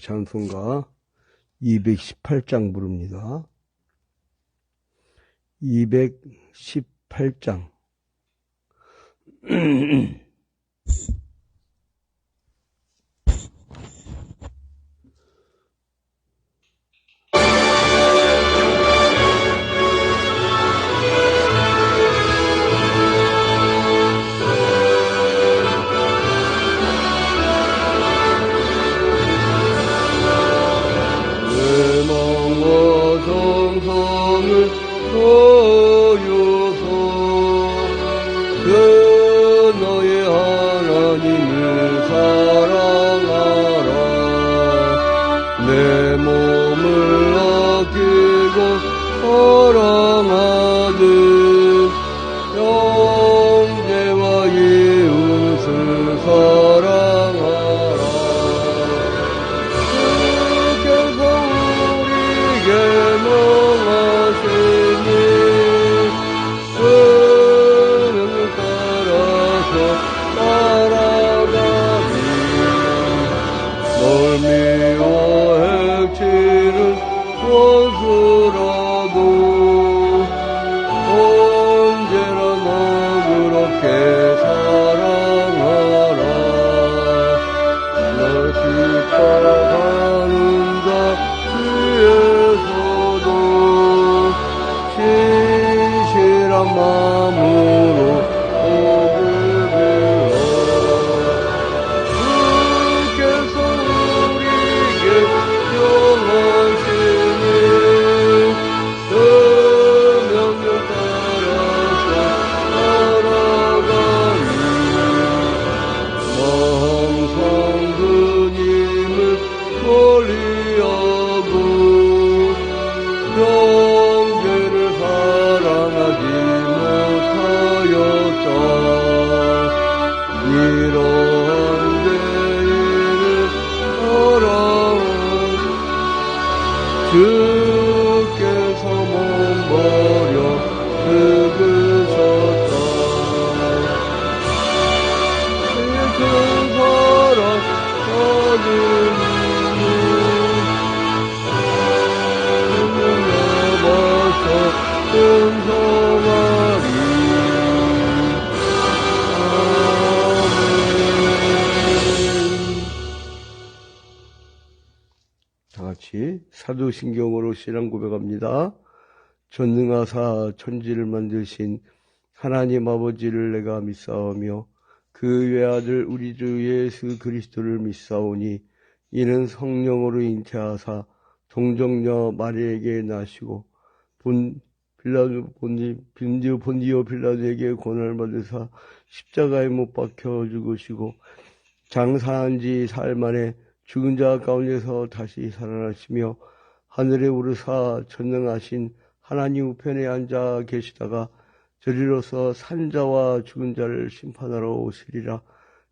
찬송가 218장 부릅니다. 218장. 사도신경으로 신앙 고백합니다. 전능하사 천지를 만드신 하나님 아버지를 내가 믿사오며 그 외아들 우리 주 예수 그리스도를 믿사오니 이는 성령으로 잉태하사 동정녀 마리에게 나시고 본디오 빌라도에게 고난을 받으사 십자가에 못 박혀 죽으시고 장사한 지 사흘 만에 죽은 자 가운데서 다시 살아나시며 하늘에 오르사 전능하신 하나님 우편에 앉아 계시다가 저리로서 산자와 죽은 자를 심판하러 오시리라.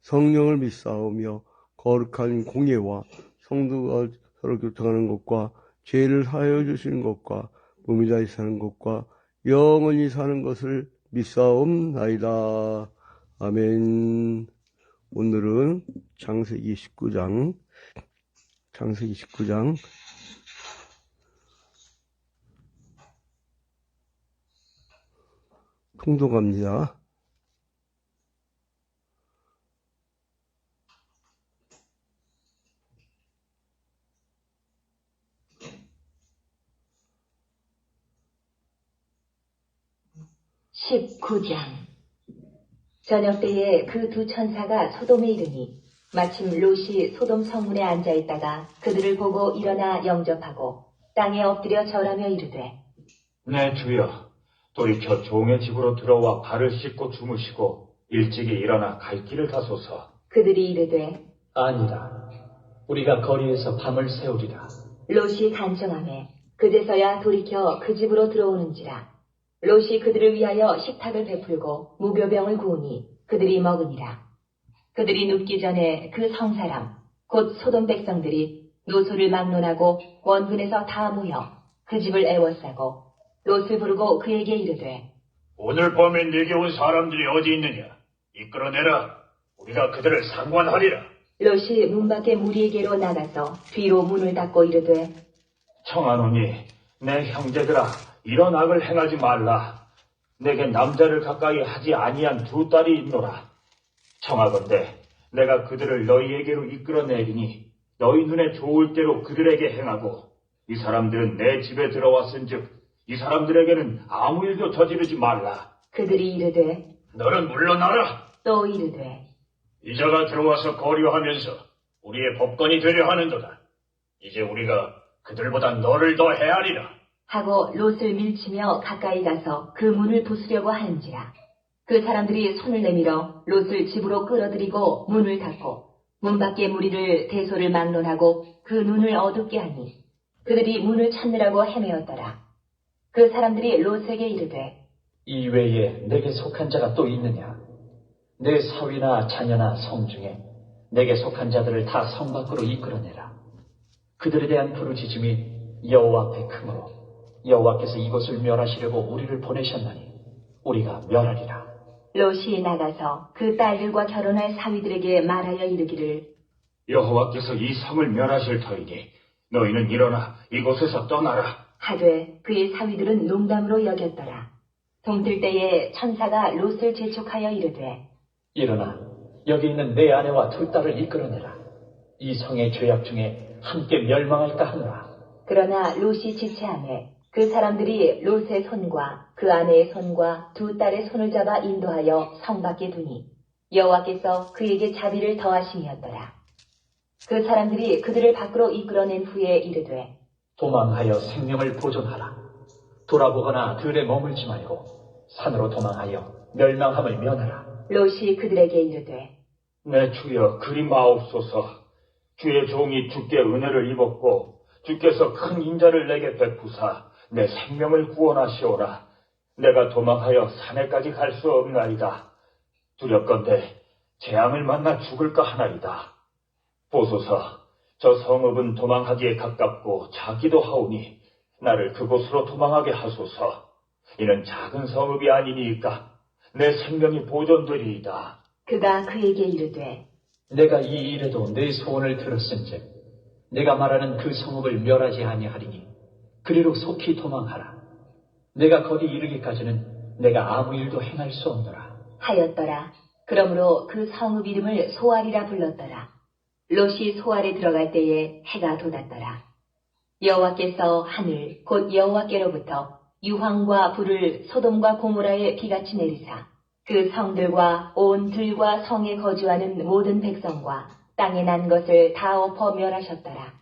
성령을 믿사오며 거룩한 공예와 성도가 서로 교통하는 것과 죄를 사하여 주시는 것과 몸이 다시 사는 것과 영원히 사는 것을 믿사옵나이다. 아멘. 오늘은 창세기 19장 통독합니다. 저녁 때에 그 두 천사가 소돔에 이르니 마침 롯이 소돔 성문에 앉아있다가 그들을 보고 일어나 영접하고 땅에 엎드려 절하며 이르되 네 주여, 돌이켜 종의 집으로 들어와 발을 씻고 주무시고 일찍이 일어나 갈 길을 가소서. 그들이 이르되 아니라 우리가 거리에서 밤을 새우리라. 롯이 간청하매 그제서야 돌이켜 그 집으로 들어오는지라. 롯이 그들을 위하여 식탁을 베풀고 무교병을 구우니 그들이 먹으니라. 그들이 눕기 전에 그 성사람 곧 소돔 백성들이 노소를 막론하고 원근에서 다 모여 그 집을 애워싸고 롯을 부르고 그에게 이르되 오늘 밤에 내게 온 사람들이 어디 있느냐? 이끌어내라. 우리가 그들을 상관하리라. 롯이 문 밖에 무리에게로 나가서 뒤로 문을 닫고 이르되 청하노니 내 형제들아 이런 악을 행하지 말라. 내게 남자를 가까이 하지 아니한 두 딸이 있노라. 청하건대 내가 그들을 너희에게로 이끌어내리니 너희 눈에 좋을 대로 그들에게 행하고 이 사람들은 내 집에 들어왔은즉 이 사람들에게는 아무 일도 저지르지 말라. 그들이 이르되 너는 물러나라. 또 이르되 이자가 들어와서 거류하면서 우리의 법관이 되려 하는도다. 이제 우리가 그들보다 너를 더 헤아리라. 하고 롯을 밀치며 가까이 가서 그 문을 부수려고 하는지라. 그 사람들이 손을 내밀어 롯을 집으로 끌어들이고 문을 닫고 문 밖의 무리를 대소를 막론하고 그 눈을 어둡게 하니 그들이 문을 찾느라고 헤매었더라. 그 사람들이 롯에게 이르되 이 외에 내게 속한 자가 또 있느냐? 내 사위나 자녀나 성 중에 내게 속한 자들을 다 성 밖으로 이끌어내라. 그들에 대한 부르짖음이 여호와 앞에 크므로 여호와께서 이곳을 멸하시려고 우리를 보내셨나니 우리가 멸하리라. 롯이 나가서 그 딸들과 결혼할 사위들에게 말하여 이르기를 여호와께서 이 성을 멸하실 터이니 너희는 일어나 이곳에서 떠나라. 하되 그의 사위들은 농담으로 여겼더라. 동틀 때에 천사가 롯을 재촉하여 이르되 일어나 여기 있는 내 아내와 두 딸을 이끌어내라. 이 성의 죄악 중에 함께 멸망할까 하노라. 그러나 롯이 지체하매 그 사람들이 롯의 손과 그 아내의 손과 두 딸의 손을 잡아 인도하여 성 밖에 두니 여호와께서 그에게 자비를 더하심이었더라. 그 사람들이 그들을 밖으로 이끌어낸 후에 이르되 도망하여 생명을 보존하라. 돌아보거나 들에 머물지 말고 산으로 도망하여 멸망함을 면하라. 롯이 그들에게 이르되 내 주여 그리 마옵소서. 주의 종이 주께 은혜를 입었고 주께서 큰 인자를 내게 베푸사 내 생명을 구원하시오라. 내가 도망하여 산에까지 갈 수 없나이다. 두렵건대 재앙을 만나 죽을까 하나이다. 보소서, 저 성읍은 도망하기에 가깝고 작기도 하오니 나를 그곳으로 도망하게 하소서. 이는 작은 성읍이 아니니까 내 생명이 보존되리이다. 그가 그에게 이르되 내가 이 일에도 내 소원을 들었은즉 내가 말하는 그 성읍을 멸하지 아니하리니 그리로 속히 도망하라. 내가 거기 이르기까지는 내가 아무 일도 행할 수 없노라 하였더라. 그러므로 그 성읍 이름을 소알이라 불렀더라. 롯이 소알에 들어갈 때에 해가 돋았더라. 여호와께서 하늘 곧 여호와께로부터 유황과 불을 소돔과 고모라에 비같이 내리사 그 성들과 온 들과 성에 거주하는 모든 백성과 땅에 난 것을 다 엎어 멸하셨더라.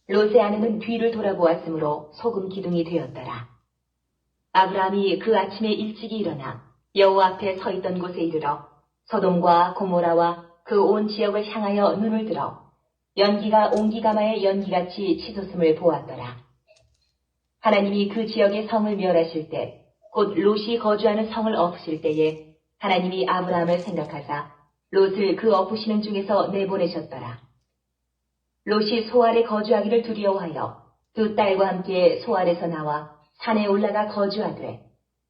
롯의 아내는 뒤를 돌아보았으므로 소금 기둥이 되었더라. 아브라함이 그 아침에 일찍이 일어나 여호와 앞에 서 있던 곳에 이르러 소돔과 고모라와 그 온 지역을 향하여 눈을 들어 연기가 옹기가마의 연기같이 치솟음을 보았더라. 하나님이 그 지역의 성을 멸하실 때 곧 롯이 거주하는 성을 엎으실 때에 하나님이 아브라함을 생각하사 롯을 그 엎으시는 중에서 내보내셨더라. 롯이 소알에 거주하기를 두려워하여 두 딸과 함께 소알에서 나와 산에 올라가 거주하되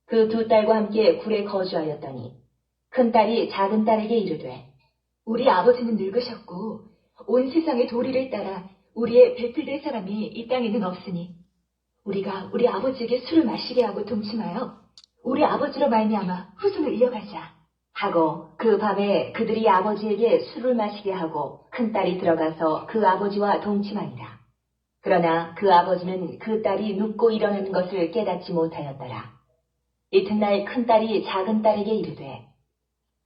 그 두 딸과 함께 굴에 거주하였더니 큰 딸이 작은 딸에게 이르되 우리 아버지는 늙으셨고 온 세상의 도리를 따라 우리의 베풀될 사람이 이 땅에는 없으니 우리가 우리 아버지에게 술을 마시게 하고 동침하여 우리 아버지로 말미암아 후손을 이어가자 하고 그 밤에 그들이 아버지에게 술을 마시게 하고 큰 딸이 들어가서 그 아버지와 동침하니라. 그러나 그 아버지는 그 딸이 눕고 일어나는 것을 깨닫지 못하였더라. 이튿날 큰 딸이 작은 딸에게 이르되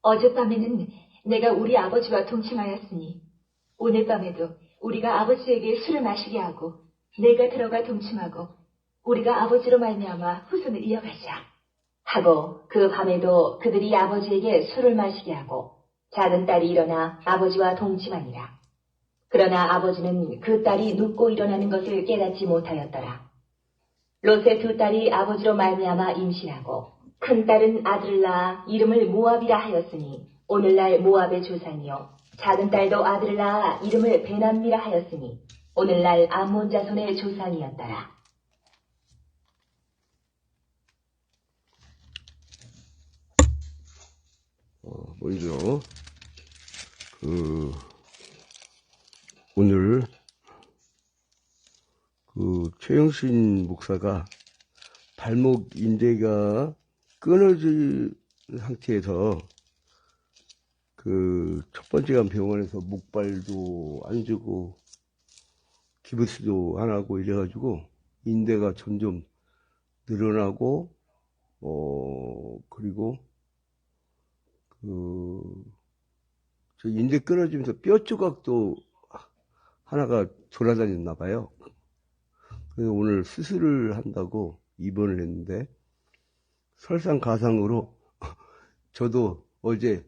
어젯밤에는 내가 우리 아버지와 동침하였으니 오늘 밤에도 우리가 아버지에게 술을 마시게 하고 내가 들어가 동침하고 우리가 아버지로 말미암아 후손을 이어가자 하고 그 밤에도 그들이 아버지에게 술을 마시게 하고 작은 딸이 일어나 아버지와 동침하니라. 그러나 아버지는 그 딸이 눕고 일어나는 것을 깨닫지 못하였더라. 롯의 두 딸이 아버지로 말미암아 임신하고 큰 딸은 아들을 낳아 이름을 모압이라 하였으니 오늘날 모압의 조상이요 작은 딸도 아들을 낳아 이름을 베남미라 하였으니 오늘날 암몬 자손의 조상이었더라. 먼저, 최경신 목사가 발목 인대가 끊어진 상태에서 그 첫 번째 간 병원에서 목발도 안 주고 기부스도 안 하고 이래가지고 인대가 점점 늘어나고 그리고 저 인대 끊어지면서 뼈 조각도 하나가 돌아다녔나 봐요. 그래서 오늘 수술을 한다고 입원을 했는데 설상가상으로 저도 어제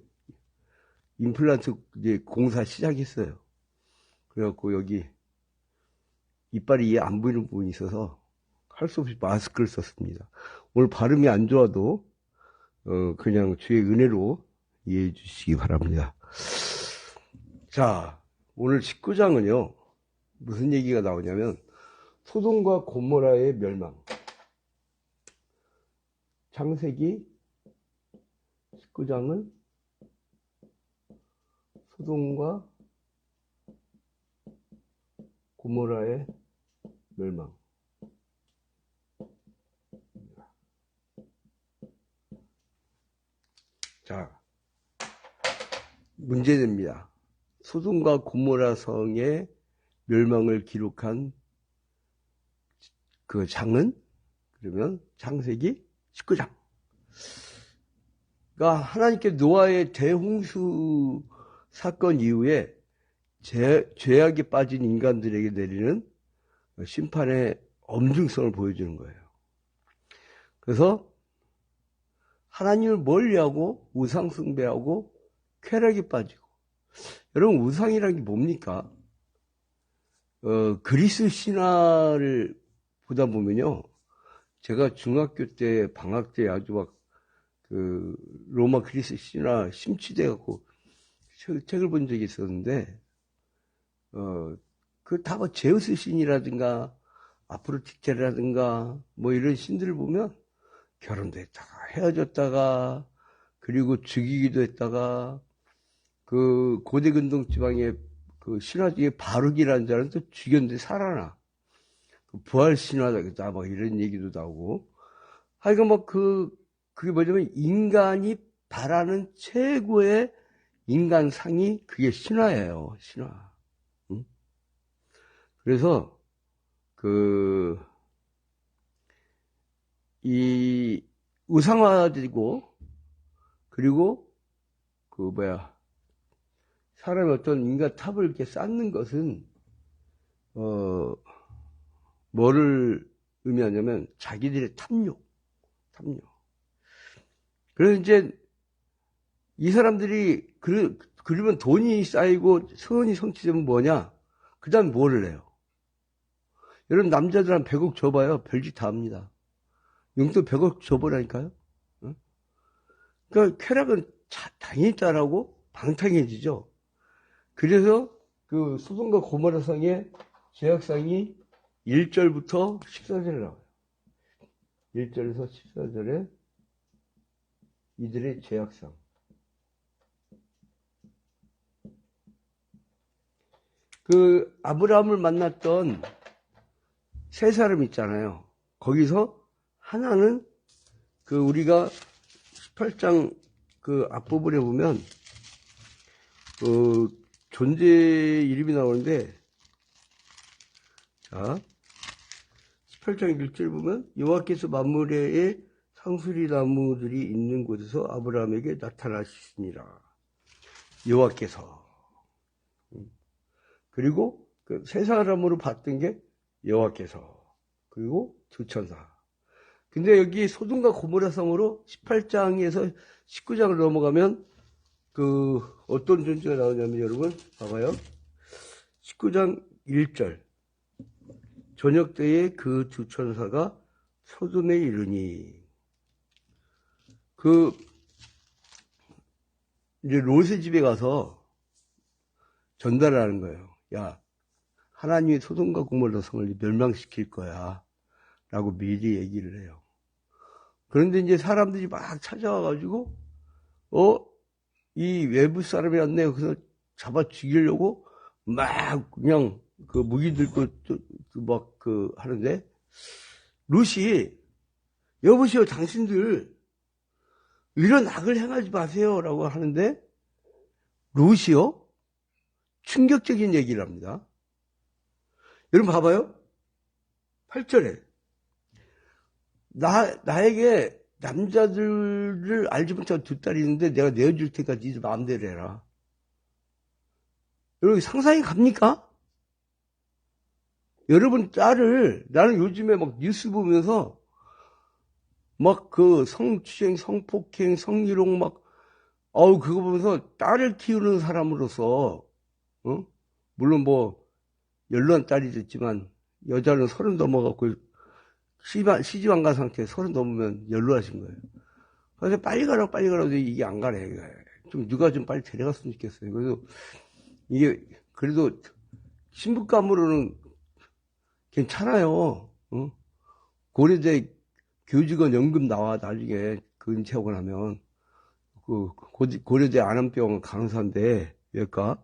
임플란트 이제 공사 시작했어요. 그래갖고 여기 이빨이 안 보이는 부분이 있어서 할 수 없이 마스크를 썼습니다. 오늘 발음이 안 좋아도 그냥 주의 은혜로 이해해 주시기 바랍니다. 자, 오늘 19장은요 무슨 얘기가 나오냐면 소돔과 고모라의 멸망. 창세기 19장은 소돔과 고모라의 멸망. 자, 문제됩니다. 소돔과 고모라 성의 멸망을 기록한 그 장은 그러면 창세기 19장. 그러니까 하나님께 노아의 대홍수 사건 이후에 죄악에 빠진 인간들에게 내리는 심판의 엄중성을 보여주는 거예요. 그래서 하나님을 멀리하고 우상 숭배하고 쾌락에 빠지고. 여러분, 우상이라는 게 뭡니까? 그리스 신화를 보다 보면요, 제가 중학교 때 방학 때 아주 막 그 로마 그리스 신화 심취돼 갖고 책을 본 적이 있었는데, 그 다 뭐 제우스 신이라든가 아프로디테라든가 뭐 이런 신들을 보면 결혼도 했다가 헤어졌다가 그리고 죽이기도 했다가 그 고대 근동 지방의 그 신화 중에 바룩이라는 자는 또 죽였는데 살아나. 부활 신화다 막 이런 얘기도 나오고. 하여간 뭐 그게 뭐냐면 인간이 바라는 최고의 인간상이 그게 신화예요. 신화. 응? 그래서 이 우상화되고 그리고 사람이 어떤 인간 탑을 이렇게 쌓는 것은 뭐를 의미하냐면 자기들의 탐욕. 그래서 이제 이 사람들이 그러면 돈이 쌓이고 소원이 성취되면 뭐냐? 그 다음 뭐를 해요? 여러분, 남자들 한 100억 줘봐요. 별짓 다 합니다. 용돈 100억 줘보라니까요. 응? 그러니까 쾌락은 당연히 따라고 방탕해지죠. 그래서 그 소돔과 고모라 성의 죄악상이 1절부터 14절에 나와요. 1절에서 14절에 이들의 죄악상. 그 아브라함을 만났던 세 사람 있잖아요. 거기서 하나는 그 우리가 18장 그 앞부분에 보면 존재 이름이 나오는데, 자 18장 1절 보면 여호와께서 만물의 상수리 나무들이 있는 곳에서 아브라함에게 나타나시니라. 여호와께서. 그리고 그 세 사람으로 봤던 게 여호와께서. 그리고 두 천사. 근데 여기 소돔과 고모라 성으로 18장에서 19장을 넘어가면 그 어떤 존재가 나오냐면 여러분 봐봐요. 19장 1절. 저녁 때에 그 두 천사가 소돔에 이르니. 이제 롯의 집에 가서 전달을 하는 거예요. 야, 하나님이 소돔과 고모라 성을 멸망시킬 거야. 라고 미리 얘기를 해요. 그런데 이제 사람들이 막 찾아와가지고, 이 외부 사람이 왔네. 그래서 잡아 죽이려고 막 그냥 그 무기 들고 막 하는데 룻이 여보시오 당신들 이런 악을 행하지 마세요 라고 하는데 룻이요? 충격적인 얘기를 합니다. 여러분 봐봐요. 8절에 나에게 남자들을 알지 못한 두 딸이 있는데 내가 내어줄 테니까 니들 마음대로 해라. 여러분 상상이 갑니까? 여러분 딸을 나는 요즘에 막 뉴스 보면서 막 그 성추행, 성폭행, 성희롱 그거 보면서 딸을 키우는 사람으로서 물론 뭐 연로한 딸이 됐지만 여자는 30 넘어갖고 시집 안 간 상태에 30 넘으면 연로하신 거예요. 그래서 빨리 가라고 이게 안 가네. 좀 누가 좀 빨리 데려갔으면 좋겠어요. 그래서 이게 그래도 신부감으로는 괜찮아요. 고려대 교직원 연금 나와 나중에 그 은퇴하고 나면 고려대 안암병원 강사인데 왜일까?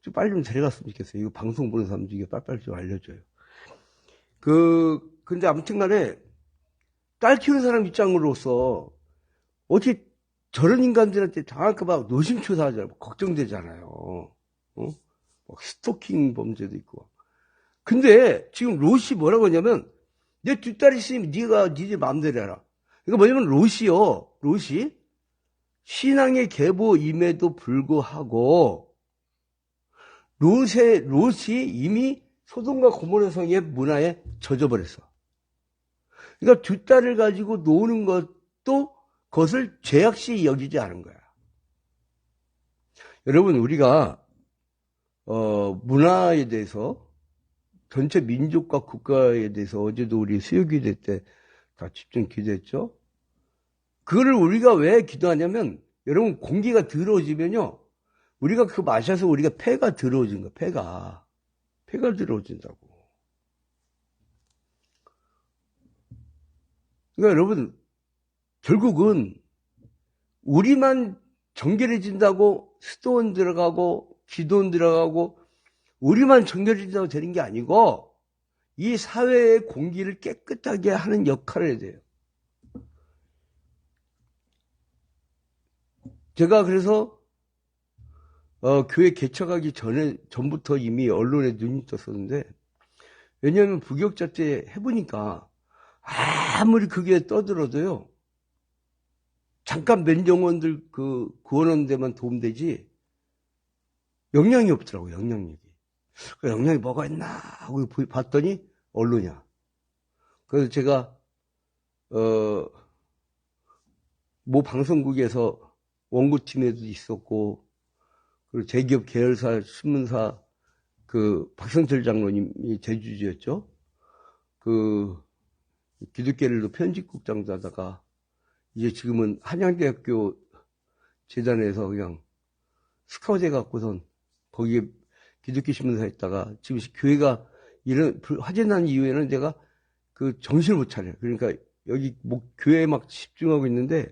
좀 빨리 좀 데려갔으면 좋겠어요. 이거 방송 보는 사람들 이게 빨리빨리 좀 알려줘요. 근데 아무튼 간에 딸 키우는 사람 입장으로서 어떻게 저런 인간들한테 당할까봐 노심초사하잖아요. 걱정되잖아요. 막 스토킹 범죄도 있고. 근데 지금 롯이 뭐라고 하냐면 내 두 딸이 있으면 니들 마음대로 해라. 이거 뭐냐면 롯이 신앙의 계보임에도 불구하고 롯이 이미 소돔과 고모라 성의 문화에 젖어버렸어. 그러니까 두 딸을 가지고 노는 것도 그것을 죄악시 여기지 않은 거야. 여러분 우리가 문화에 대해서 전체 민족과 국가에 대해서 어제도 우리 수요기도 때 다 집중 기도했죠. 그거를 우리가 왜 기도하냐면 여러분 공기가 더러워지면요 우리가 그거 마셔서 우리가 폐가 더러워진 거야. 폐가 더러워진다고. 그러니까 여러분 결국은 우리만 정결해진다고 수도원 들어가고 기도원 들어가고 우리만 정결해진다고 되는 게 아니고 이 사회의 공기를 깨끗하게 하는 역할을 해야 돼요. 제가 그래서 교회 개척하기 전부터 이미 언론에 눈이 떴었는데 왜냐하면 부교육자 때 해보니까 아무리 그게 떠들어도요 잠깐 면정원들 그 구원하는 데만 도움되지 영향이 없더라고요. 영향력이. 그 영향이 뭐가 있나 하고 봤더니 언론이야. 그래서 제가 모 방송국에서 원고팀에도 있었고 그리고 대기업 계열사 신문사 그 박성철 장로님이 대주주였죠. 그 기독교를 편집국장도 하다가 이제 지금은 한양대학교 재단에서 그냥 스카우트 해갖고선 거기에 기독교 신문사 했다가 지금 교회가 이런 화재 난 이후에는 내가 그 정신을 못 차려요. 그러니까 여기 교회에 막 집중하고 있는데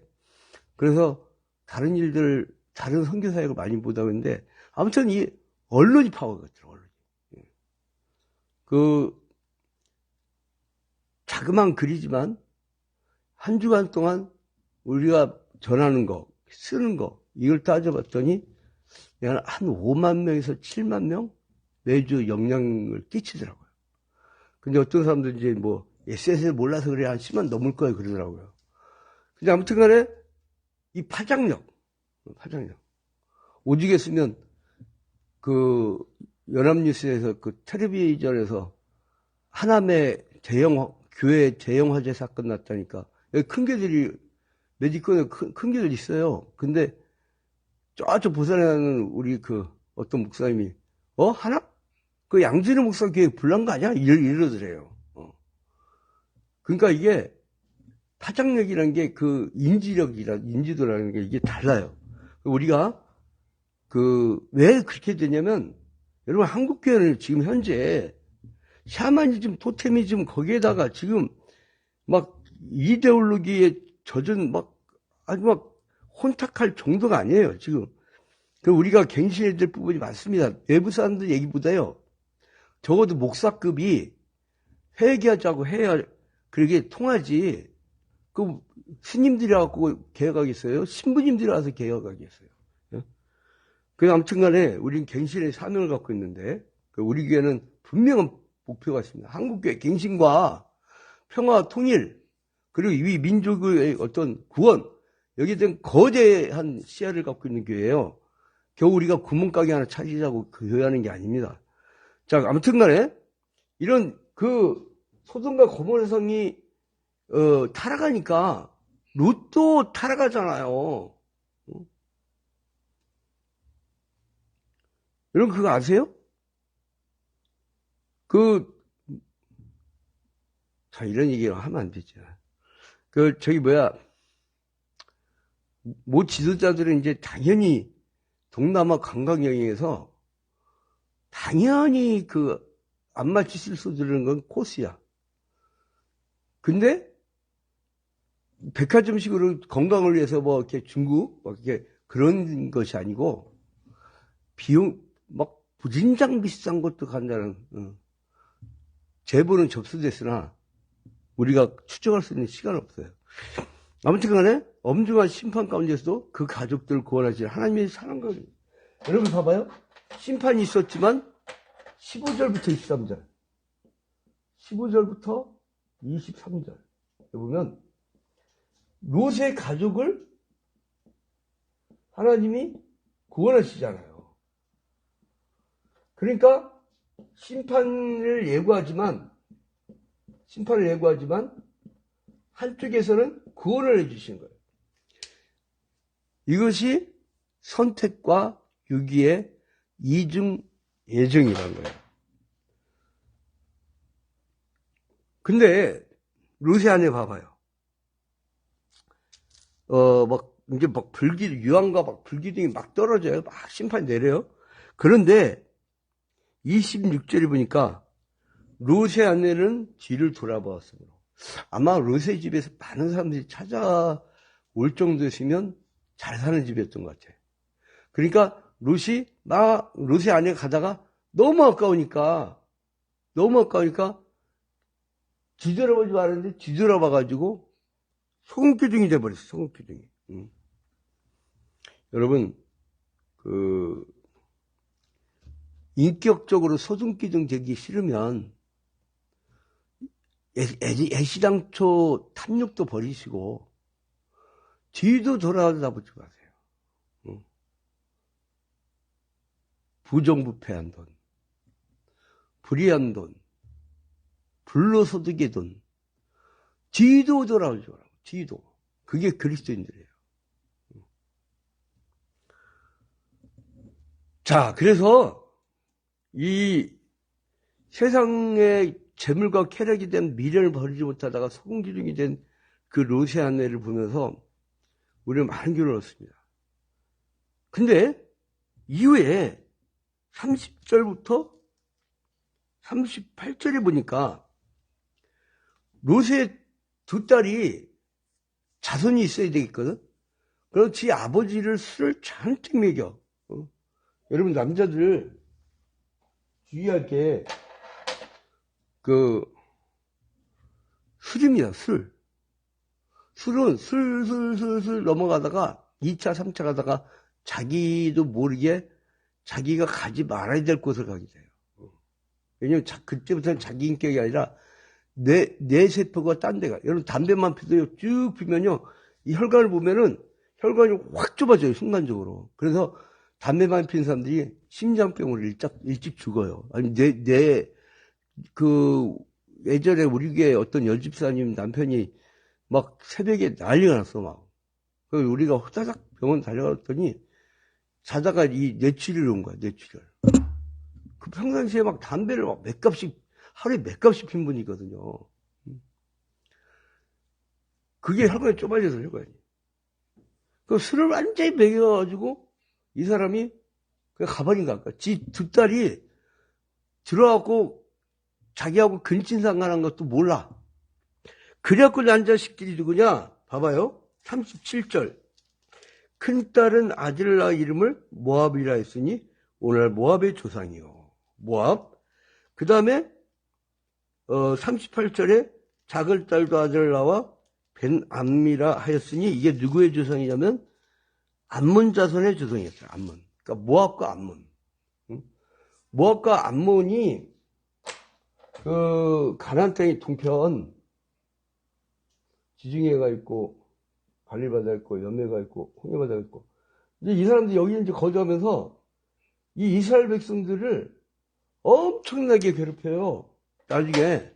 그래서 다른 일들 다른 선교사역을 많이 보다 보는데 아무튼 이 언론이 파워가 들어요. 그 자그마한 글이지만 한 주간 동안 우리가 전하는 거 쓰는 거 이걸 따져봤더니 한 5만 명에서 7만 명 매주 영향을 끼치더라고요. 근데 어떤 사람들은 이제 뭐 SNS를 몰라서 그래 한 10만 넘을 거예요 그러더라고요. 근데 아무튼 간에 이 파장력 오죽 했으면 그 연합뉴스에서 그 텔레비전에서 하남의 교회 대형 화재 사건 났다니까 여기 큰 개들이 메디콘에 큰 개들 있어요. 근데 저쪽 부산에 사는 우리 그 어떤 목사님이 하나? 그 양진우 목사 교회 불난 거 아니야? 이러더래요. 그러니까 이게 파장력이라는 게 그 인지도라는 게 이게 달라요. 우리가 왜 그렇게 되냐면 여러분 한국 교회는 지금 현재 샤머니즘, 토테미즘 거기에다가 지금 막 이데올로기에 젖은 아주 혼탁할 정도가 아니에요, 지금. 우리가 갱신해야 될 부분이 많습니다. 외부 사람들 얘기보다요. 적어도 목사급이 회개하자고 해야 그러게 통하지. 그 스님들이 와서 개혁하겠어요? 신부님들이 와서 개혁하겠어요? 그 아무튼 간에 우리는 갱신의 사명을 갖고 있는데, 우리 교회는 분명한 목표가 있습니다. 한국교회 갱신과 평화 통일, 그리고 이 민족의 어떤 구원, 여기에 대한 거대한 시야를 갖고 있는 교회예요. 겨우 우리가 구멍가게 하나 차리자고 교회하는 게 아닙니다. 자, 아무튼 간에 이런 소돔과 고모라 성이 타락하니까 롯도 타락하잖아요. 여러분 그거 아세요? 자, 이런 얘기를 하면 안 되죠. 모 지도자들은 이제 당연히 동남아 관광 여행에서 당연히 안 맞추 실수 들은 건 코스야. 근데 백화점식으로 건강을 위해서 뭐 이렇게 중국 뭐 이렇게 그런 것이 아니고 비용 막 부진장 비싼 것도 간다는 제보는 접수됐으나 우리가 추적할 수 있는 시간 없어요. 아무튼 간에 엄중한 심판 가운데서도 그 가족들을 구원하시는 하나님의 사랑과 여러분 봐봐요. 심판이 있었지만 15절부터 23절 15절부터 23절 보면 롯의 가족을 하나님이 구원하시잖아요. 그러니까 심판을 예고하지만 한쪽에서는 구원을 해주신 거예요. 이것이 선택과 유기의 이중 예정이라는 거예요. 근데 롯의 아내 봐봐요. 이제 유황과 불기둥이 막 떨어져요. 막 심판이 내려요. 그런데 26절에 보니까 롯의 아내는 뒤를 돌아보았으므로 아마 롯의 집에서 많은 사람들이 찾아올 정도였으면 잘 사는 집이었던 것 같아요. 그러니까 롯의 아내가 가다가 너무 아까우니까 뒤돌아보지 말았는데 뒤돌아봐가지고 소금기둥이 돼버렸어요. 소금기둥이. 여러분 인격적으로 소금기둥 되기 싫으면 애시당초 탐욕도 버리시고 뒤도 돌아다보지 마세요. 부정부패한 돈, 불의한 돈, 불로소득의 돈, 뒤도 돌아오지 마라고. 뒤도. 그게 그리스도인들이에요. 자, 그래서 이 세상의 재물과 쾌락이 된 미련을 버리지 못하다가 소금기둥이 된 그 롯의 아내를 보면서 우리는 많은 교훈을 얻습니다. 근데 이후에 30절부터 38절에 보니까 롯의 두 딸이 자손이 있어야 되겠거든. 그렇지 아버지를 술을 잔뜩 먹여. 여러분 남자들 주의할 게 술입니다. 술은 술 넘어가다가 2차 3차 가다가 자기도 모르게 자기가 가지 말아야 될 곳을 가게 돼요. 왜냐면 그때부터는 자기 인격이 아니라 내 세포가 딴 데가. 여러분 담배만 피도요 쭉 피면요 이 혈관을 보면은 혈관이 확 좁아져요 순간적으로. 그래서 담배만 피는 사람들이 심장병으로 일찍 죽어요. 아니 예전에 우리 교회 어떤 열집사님 남편이 막 새벽에 난리가 났어 막. 그래서 우리가 후다닥 병원 달려갔더니 자다가 이 뇌출혈이 온 거야 뇌출혈. 그 평상시에 막 담배를 막 하루에 몇 갑씩 핀 분이거든요. 그게 혈관이 좁아져서 혈관이. 그 술을 완전히 먹여가지고 이 사람이 그냥 가버린 것 같아. 지 두 딸이 들어가고 자기하고 근친상간한 것도 몰라. 그래갖고 난 자식들이 누구냐? 봐봐요. 37절. 큰딸은 아들 낳아 이름을 모압이라 했으니 오늘 모압의 조상이요. 모압. 그 다음에 38절에 작을 딸도 아들 나와 벤암미라 하였으니 이게 누구의 조상이냐면 암몬 자손의 조상이었어요. 암몬. 그러니까 모압과 암몬. 응? 모압과 암몬이 그 가나안 땅의 동편 지중해가 있고 갈릴바다 있고 염해가 있고 홍해바다가 있고 이제 이 사람들이 여기 이제 거주하면서 이 이스라엘 백성들을 엄청나게 괴롭혀요. 나중에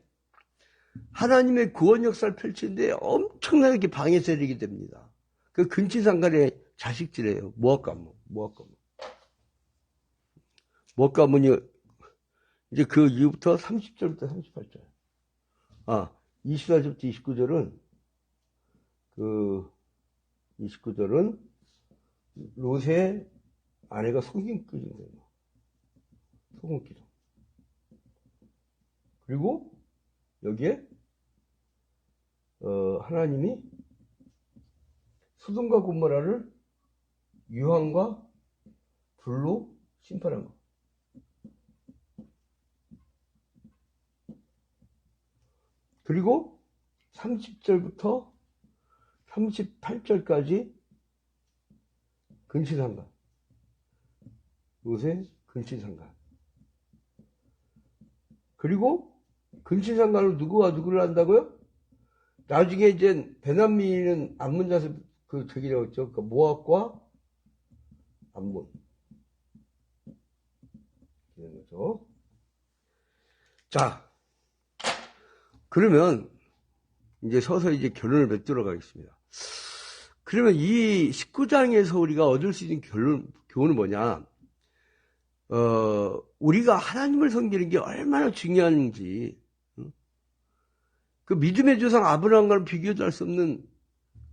하나님의 구원 역사를 펼치는데 엄청나게 방해 세력이 됩니다. 그 근치상간의 자식들이에요. 모압과 암몬. 모압과 암몬이 이제 그 이후부터 30절부터 38절. 24절부터 29절은 롯의 아내가 소금 끓인 거예요. 소금 기도. 그리고 여기에 하나님이 소돔과 고모라를 유황과 불로 심판한 거. 그리고 30절부터 38절까지 근친상간. 롯의 근친상간. 그리고 근친상간으로 누구와 누구를 한다고요? 나중에 이제 베남미는 암몬 자손 그 저기라고 했죠. 그러니까 모압과 암몬. 이런 거죠. 자, 그러면 이제 서서히 이제 결론을 맺도록 하겠습니다. 그러면 이 19장에서 우리가 얻을 수 있는 교훈은 뭐냐? 우리가 하나님을 섬기는 게 얼마나 중요한지, 그 믿음의 조상 아브라함과는 비교도 할 수 없는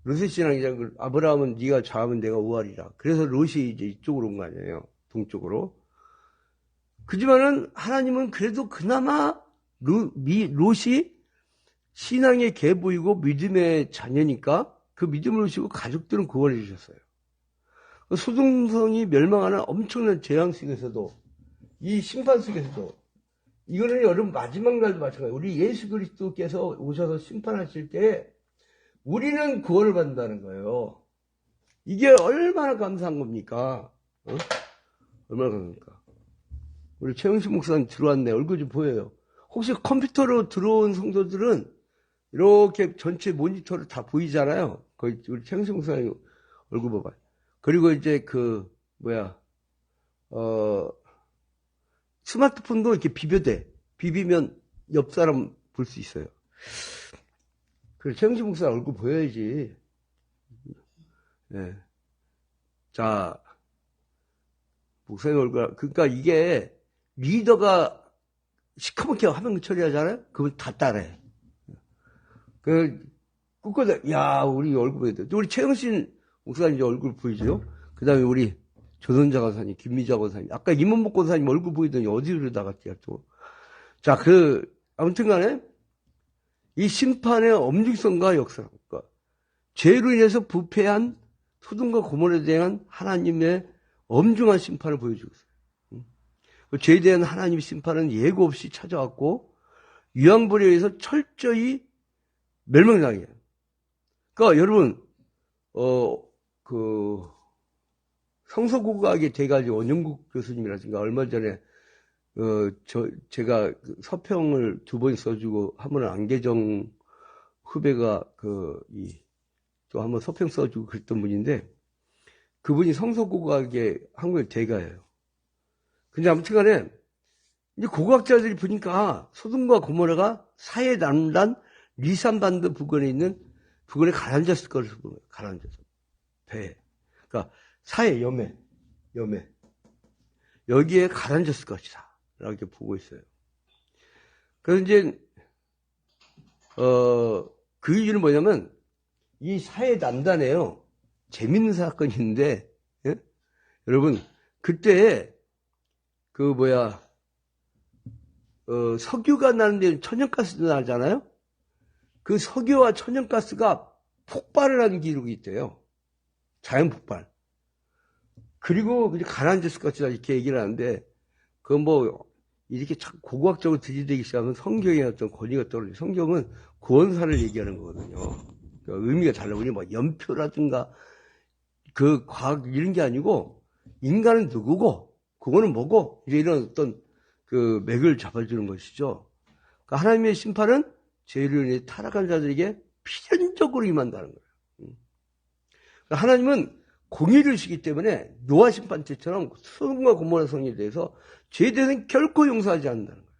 롯의 신앙이잖아요. 아브라함은 네가 좌하면 내가 우하리라. 그래서 롯이 이제 이쪽으로 온 거 아니에요. 동쪽으로. 그지만은 하나님은 그래도 그나마 롯이 신앙의 계보이고 믿음의 자녀니까 그 믿음을 주시고 가족들은 구원해 주셨어요. 소돔성이 멸망하는 엄청난 재앙 속에서도 이 심판 속에서도 이거는 여러분 마지막 날도 마찬가지예요. 우리 예수 그리스도께서 오셔서 심판하실 때 우리는 구원을 받는다는 거예요. 이게 얼마나 감사한 겁니까? 얼마나 감사합니까? 우리 최영식 목사님 들어왔네. 얼굴 좀 보여요. 혹시 컴퓨터로 들어온 성도들은 이렇게 전체 모니터로 다 보이잖아요. 거기 우리 최영식 목사님 얼굴 봐봐요. 그리고 이제 스마트폰도 이렇게 비벼대. 비비면 옆 사람 볼 수 있어요. 그래, 최영식 목사 얼굴 보여야지. 네. 자, 목사님 얼굴, 그러니까 이게 리더가 시커멓게 화면 처리하잖아요? 그건 다 따라해. 꾹꾹, 야, 우리 얼굴 보여야 돼. 우리 최영신 목사님 이제 얼굴 보이죠? 그 다음에 우리 조선자 권사님, 김미자 권사님. 아까 임원복 권사님 얼굴 보이더니 어디로 나갔지야, 또. 자, 아무튼 간에, 이 심판의 엄중성과 역사, 그러니까 죄로 인해서 부패한 소돔과 고모라에 대한 하나님의 엄중한 심판을 보여주고 있어요. 그 죄에 대한 하나님의 심판은 예고 없이 찾아왔고, 유황불에 의해서 철저히 멸망당해요. 그러니까 여러분, 성서국악의 대가지 원영국 교수님이라든가 얼마 전에 제가 서평을 2번 써주고 한 번은 안계정 후배가 또 한 번 서평 써주고 그랬던 분인데 그분이 성서국악의 한국의 대가예요. 근데 아무튼 간에 이제 고고학자들이 보니까 소돔과 고모라가 사해 남단 리산반도 부근에 가라앉았을 것을 보는 거예요. 가라앉아서. 배. 그러니까 사해, 염해. 여기에 가라앉았을 것이다. 이렇게 보고 있어요. 그래서 이제, 그 이유는 뭐냐면, 이 사해 남단에요. 재밌는 사건이 있는데, 예? 여러분, 그때, 석유가 나는데 천연가스도 나잖아요? 그 석유와 천연가스가 폭발을 하는 기록이 있대요. 자연 폭발. 그리고 가라앉았을 것이다. 이렇게 얘기를 하는데, 이렇게 참 고고학적으로 들이대기 시작하면 성경의 어떤 권위가 떨어져요. 성경은 구원사를 얘기하는 거거든요. 그러니까 의미가 달라. 우리 뭐 연표라든가 그 과학 이런 게 아니고 인간은 누구고 그거는 뭐고 이제 이런 어떤 그 맥을 잡아주는 것이죠. 그러니까 하나님의 심판은 죄를 인해 타락한 자들에게 필연적으로 임한다는 거예요. 그러니까 하나님은 공의를시기 때문에 노아 심판 때처럼 소돔과 고모라 성에 대해서 죄에 대해서는 결코 용서하지 않는다는 거예요.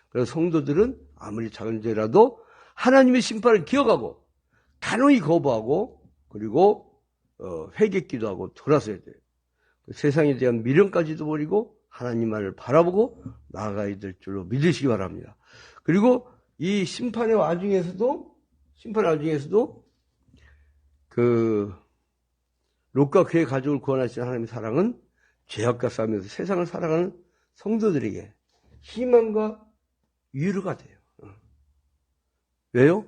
그래서 성도들은 아무리 작은 죄라도 하나님의 심판을 기억하고 단호히 거부하고 그리고 회개 기도하고 돌아서야 돼요. 세상에 대한 미련까지도 버리고 하나님만을 바라보고 나아가야 될 줄로 믿으시기 바랍니다. 그리고 이 심판의 와중에서도 그 롯과 그의 가족을 구원하시는 하나님의 사랑은 죄악과 싸우면서 세상을 살아가는 성도들에게 희망과 위로가 돼요. 왜요?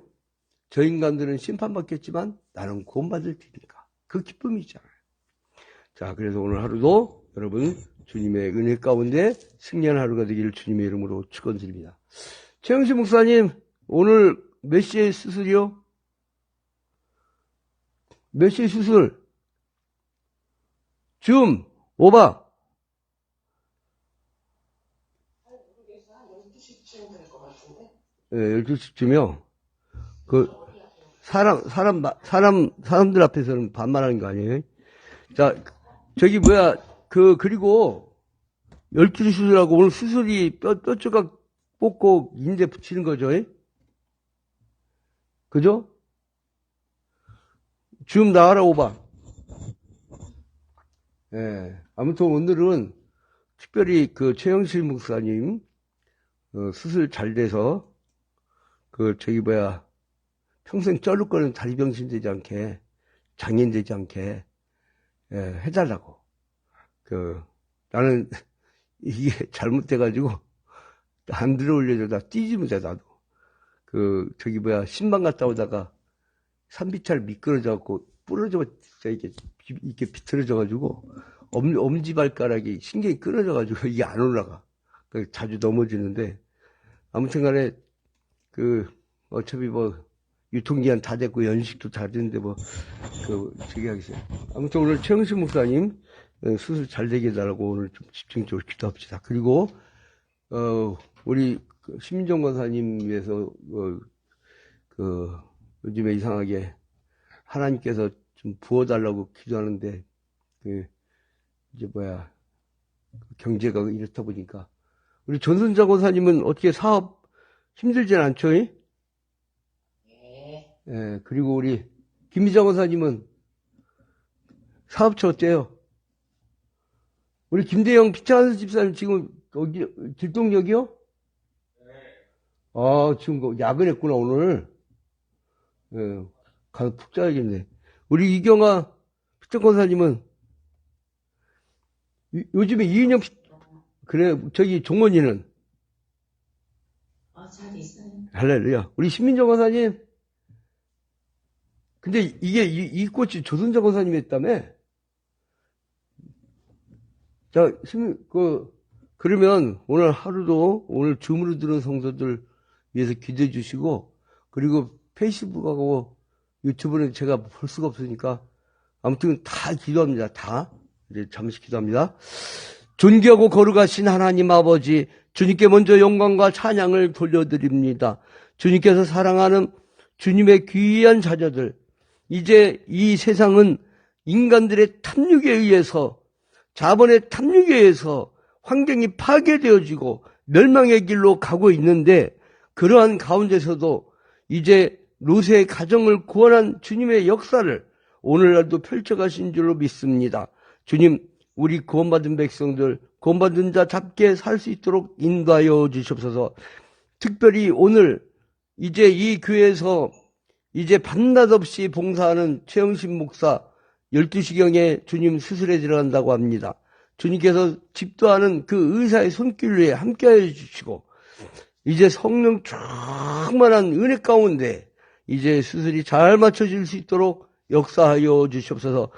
저 인간들은 심판받겠지만 나는 구원받을 테니까. 그 기쁨이 있잖아요. 자, 그래서 오늘 하루도 여러분 주님의 은혜 가운데 승리한 하루가 되기를 주님의 이름으로 축원드립니다. 최영식 목사님, 오늘 몇 시에 수술이요? 몇 시에 수술? 줌, 오바. 12시쯤이요? 사람들 앞에서는 반말하는 거 아니에요? 자, 그리고 12시 수술하고 오늘 수술이 뼈 조각 뽑고 인대 붙이는 거죠? 그죠? 줌 나와라, 오바. 예. 아무튼 오늘은 특별히 그 최영실 목사님, 수술 잘 돼서, 평생 쩔룩거리는 다리병신 되지 않게, 장애인 되지 않게, 해달라고. 나는 이게 잘못돼가지고, 안 들어 올려줘. 나 뛰지 못해, 나도. 신방 갔다 오다가, 산비탈 미끄러져갖고, 부러져, 이렇게 비틀어져가지고, 엄지발가락이 신경이 끊어져가지고, 이게 안 올라가. 자주 넘어지는데, 아무튼 간에, 어차피 유통기한 다 됐고, 연식도 다 됐는데, 하겠어요. 아무튼 오늘 최영신 목사님, 수술 잘 되게 해달라고 오늘 좀 집중적으로 기도합시다. 그리고, 우리 심민정 권사님 위해서, 요즘에 이상하게 하나님께서 좀 부어달라고 기도하는데, 경제가 이렇다 보니까. 우리 전선자 권사님은 어떻게 사업 힘들진 않죠? 네. 예, 그리고 우리 김미정 권사님은 사업처 어때요? 우리 김대영 피차한스 집사님 지금 어디, 길동역이요? 아, 지금 야근했구나, 오늘. 예, 가서 푹 자야겠네. 우리 이경아 피차권사님은 요즘에 이은영 그래, 종원이는? 잘 있어요. 할렐루야. 우리 신민정 권사님. 근데 이게, 이 꽃이 조선자 권사님 했다며? 자, 그러면 오늘 하루도 오늘 줌으로 들은 성도들 위해서 기도해 주시고, 그리고 페이스북하고 유튜브는 제가 볼 수가 없으니까, 아무튼 다 기도합니다. 다. 이제 잠시 기도합니다. 존귀하고 거룩하신 하나님 아버지, 주님께 먼저 영광과 찬양을 돌려드립니다. 주님께서 사랑하는 주님의 귀한 자녀들, 이제 이 세상은 인간들의 탐욕에 의해서, 자본의 탐욕에 의해서 환경이 파괴되어지고 멸망의 길로 가고 있는데, 그러한 가운데서도 이제 롯의 가정을 구원한 주님의 역사를 오늘날도 펼쳐가신 줄로 믿습니다. 주님, 우리 구원받은 백성들, 구원받은 자 잡게 살 수 있도록 인도하여 주시옵소서. 특별히 오늘 이제 이 교회에서 이제 밤낮 없이 봉사하는 최영신 목사 12시경에 주님 수술에 들어간다고 합니다. 주님께서 집도하는 그 의사의 손길 위에 함께하여 주시고, 이제 성령 충만한 은혜 가운데 이제 수술이 잘 맞춰질 수 있도록 역사하여 주시옵소서.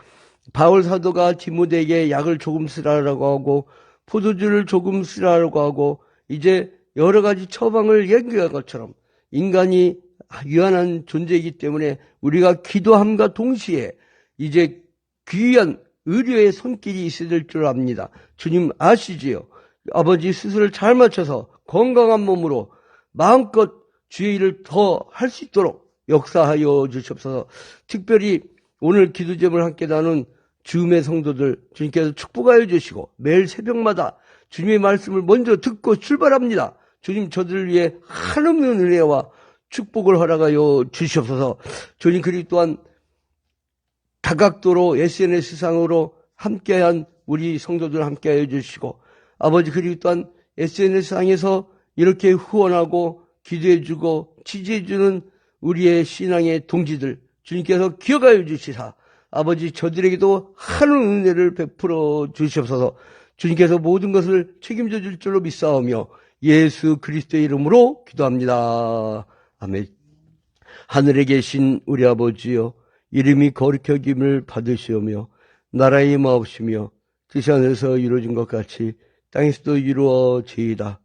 바울 사도가 디모데에게 약을 조금 쓰라고 하고 포도주를 조금 쓰라고 하고 이제 여러 가지 처방을 얘기한 것처럼 인간이 유한한 존재이기 때문에 우리가 기도함과 동시에 이제 귀한 의료의 손길이 있어야 될 줄 압니다. 주님 아시지요? 아버지 스스로를 잘 맞춰서 건강한 몸으로 마음껏 주의 일을 더 할 수 있도록 역사하여 주시옵소서. 특별히 오늘 기도 제목을 함께 나눈 줌의 성도들 주님께서 축복하여 주시고 매일 새벽마다 주님의 말씀을 먼저 듣고 출발합니다. 주님 저들을 위해 하나님의 은혜와 축복을 허락하여 주시옵소서. 주님 그리고 또한 다각도로 SNS상으로 함께한 우리 성도들 함께하여 주시고 아버지 그리고 또한 SNS상에서 이렇게 후원하고 기도해주고 지지해주는 우리의 신앙의 동지들 주님께서 기억하여 주시사 아버지 저들에게도 하나님의 은혜를 베풀어 주시옵소서. 주님께서 모든 것을 책임져 줄 줄로 믿사오며 예수 그리스도의 이름으로 기도합니다. 아멘. 하늘에 계신 우리 아버지여 이름이 거룩히 여김을 받으시오며 나라의 임하옵시며 뜻이 하늘에서 이루어진 것 같이 땅에서도 이루어지이다.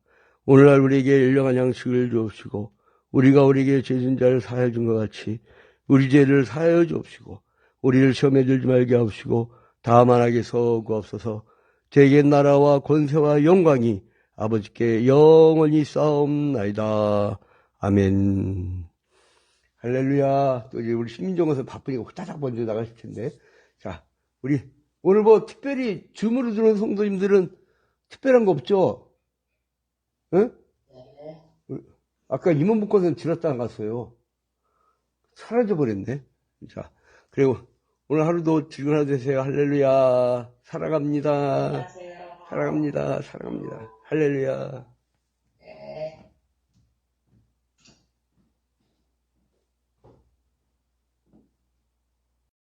오늘날 우리에게 일용할 양식을 주옵시고 우리가 우리에게 죄진 자를 사하여 준 것 같이 우리 죄를 사하여 주옵시고 우리를 시험에 들지 말게 하옵시고 다만 악에서 구하옵소서. 대개 나라와 권세와 영광이 아버지께 영원히 싸움나이다. 아멘. 할렐루야. 또 이제 우리 시민정에서 바쁘니까 후다닥 먼저 나가실 텐데. 자, 우리 오늘 뭐 특별히 줌으로 들어온 성도님들은 특별한 거 없죠? 응? 아까 임원 묶어서는 지났다 안 갔어요. 사라져버렸네. 자, 그리고 오늘 하루도 즐거운 하루 되세요. 할렐루야. 사랑합니다. 사랑합니다. 사랑합니다. 할렐루야.